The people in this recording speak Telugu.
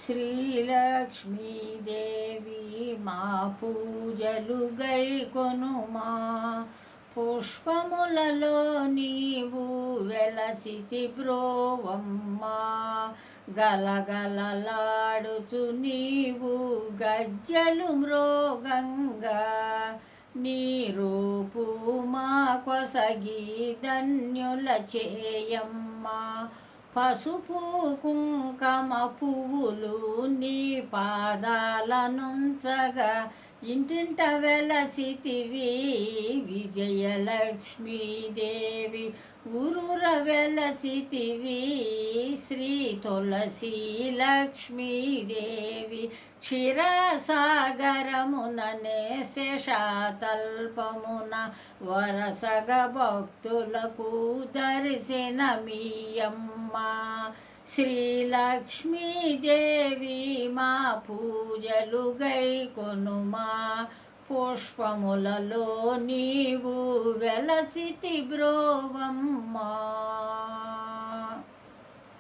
శ్రీలక్ష్మీదేవి మా పూజలు గైకొనుమా. పుష్పములలో నీవు వెలసితి బ్రోవమ్మా. గలగలలాడుచు నీవు గజ్జలు మ్రోగంగా. నీ రూపు మా కొసగి ధన్యుల చేయమ్మా. పసుపు కుంకమ పువ్వులు నీ పాదాలనుంచగా ఇంటింట వెలసితివి విజయలక్ష్మీదేవి. ఊరూర వెలసితివి శ్రీ తులసి లక్ష్మీదేవి. క్షీరసాగరముననే శేషాతల్పమున వరసగ భక్తులకు దర్శనమీయమ్మా. శ్రీలక్ష్మీదేవి మా పూజలు గైకొనుమా. పుష్పములలో నీవు వెలసితి బ్రోవమ్మా.